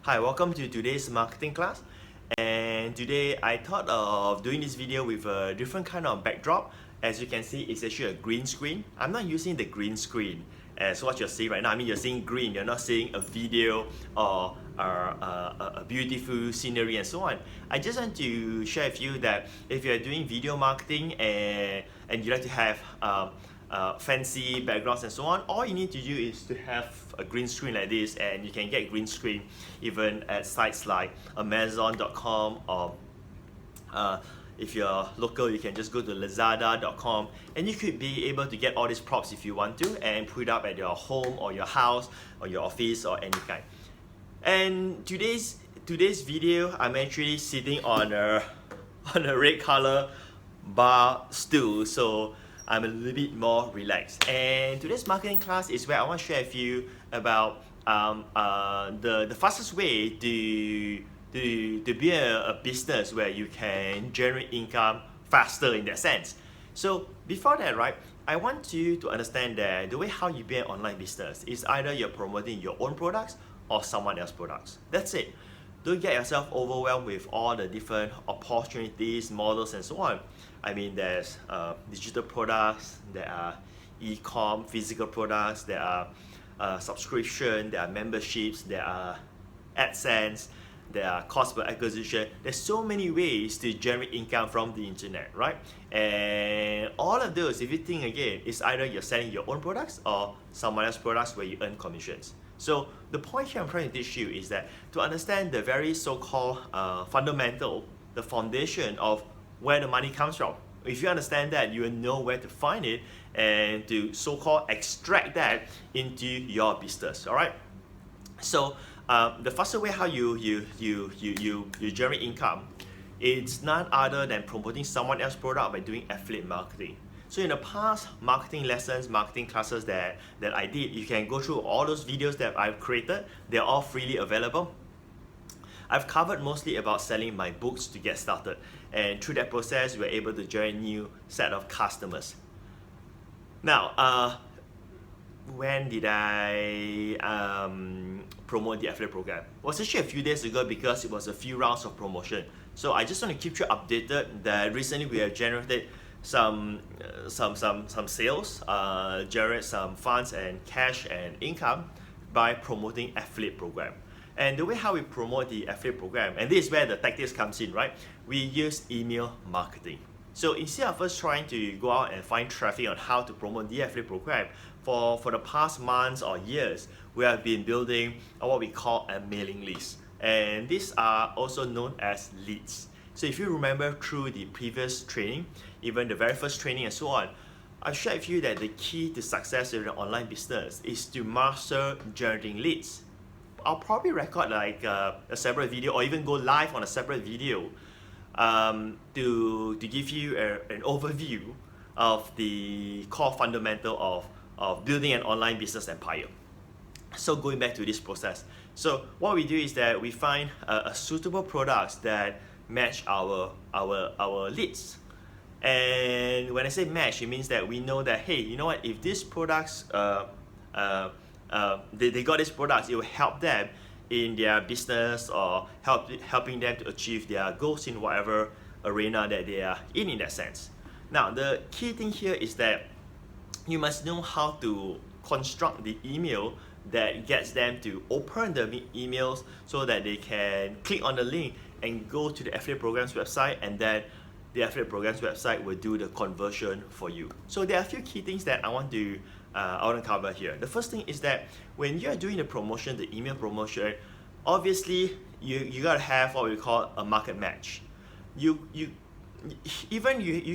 Hi, welcome to today's marketing class. And today I thought of doing this video with a different kind of backdrop. As you can see, it's actually a green screen. I'm not using the green screen as what you're seeing right now. I mean, you're seeing green, you're not seeing a video or a beautiful scenery and so on. I just want to share with you that if you're doing video marketing and you like to have fancy backgrounds and so on, all you need to do is to have a green screen like this, and you can get green screen even at sites like Amazon.com or if you're local, you can just go to Lazada.com, and you could be able to get all these props if you want to and put it up at your home or your house or your office or any kind. And today's video, I'm actually sitting on a red color bar stool, so I'm a little bit more relaxed. And today's marketing class is where I want to share with you about the fastest way to be a business where you can generate income faster in that sense. So before that, right, I want you to understand that the way how you build an online business is either you're promoting your own products or someone else's products. That's it. Don't get yourself overwhelmed with all the different opportunities, models, and so on. I mean, there's digital products, there are e-com, physical products, there are subscription, there are memberships, there are AdSense, there are cost per acquisition. There's so many ways to generate income from the internet, right? And all of those, if you think again, is either you're selling your own products or someone else's products where you earn commissions. So the point here I'm trying to teach you is that to understand the very so-called fundamental, the foundation of where the money comes from. If you understand that, you will know where to find it and to so-called extract that into your business. All right. So the faster way how you generate income, it's none other than promoting someone else's product by doing affiliate marketing. So in the past marketing lessons, marketing classes that I did, you can go through all those videos that I've created. They're all freely available. I've covered mostly about selling my books to get started, and through that process we're able to generate a new set of customers. Now, when did I promote the affiliate program? It was actually a few days ago because it was a few rounds of promotion. So I just want to keep you updated that recently we have generated some sales, generate some funds and cash and income by promoting affiliate program. And the way how we promote the affiliate program, and this is where the tactics comes in, right? We use email marketing. So instead of us trying to go out and find traffic on how to promote the affiliate program, for the past months or years, we have been building what we call a mailing list. And these are also known as leads. So if you remember through the previous training, even the very first training and so on, I've shared with you that the key to success in an online business is to master generating leads. I'll probably record like a separate video or even go live on a separate video to give you an overview of the core fundamental of building an online business empire. So going back to this process, so what we do is that we find a suitable products that match our leads. And when I say match, it means that we know that, hey, you know what, if these products they got these products, it will help them in their business or helping them to achieve their goals in whatever arena that they are in that sense. Now the key thing here is that you must know how to construct the email that gets them to open the emails so that they can click on the link and go to the affiliate program's website, and then the affiliate program's website will do the conversion for you. So there are a few key things that I want to cover here. The first thing is that when you're doing the promotion, the email promotion, obviously you gotta have what we call a market match. You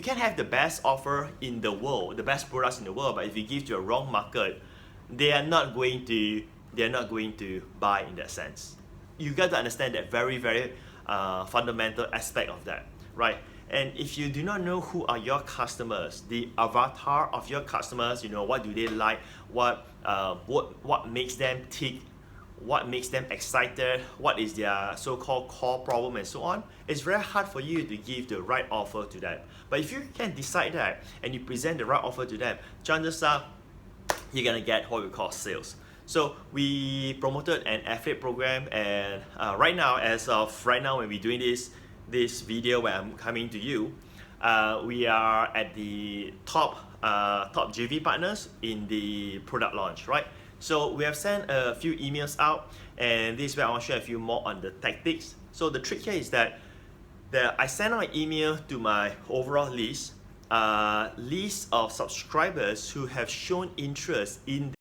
can have the best offer in the world, the best products in the world, but if you give to a wrong market, they are not going to buy in that sense. You got to understand that very fundamental aspect of that, right? And if you do not know who are your customers, the avatar of your customers, you know, what do they like, what makes them tick, what makes them excited, what is their so-called core problem and so on, it's very hard for you to give the right offer to them. But if you can decide that and you present the right offer to them, chances are you're gonna get what we call sales. So we promoted an affiliate program, and right now, as of right now, when we're doing this video where I'm coming to you, we are at the top JV partners in the product launch, right? So we have sent a few emails out, and this is where I want to share a few more on the tactics. So the trick here is that I send out an email to my overall list of subscribers who have shown interest in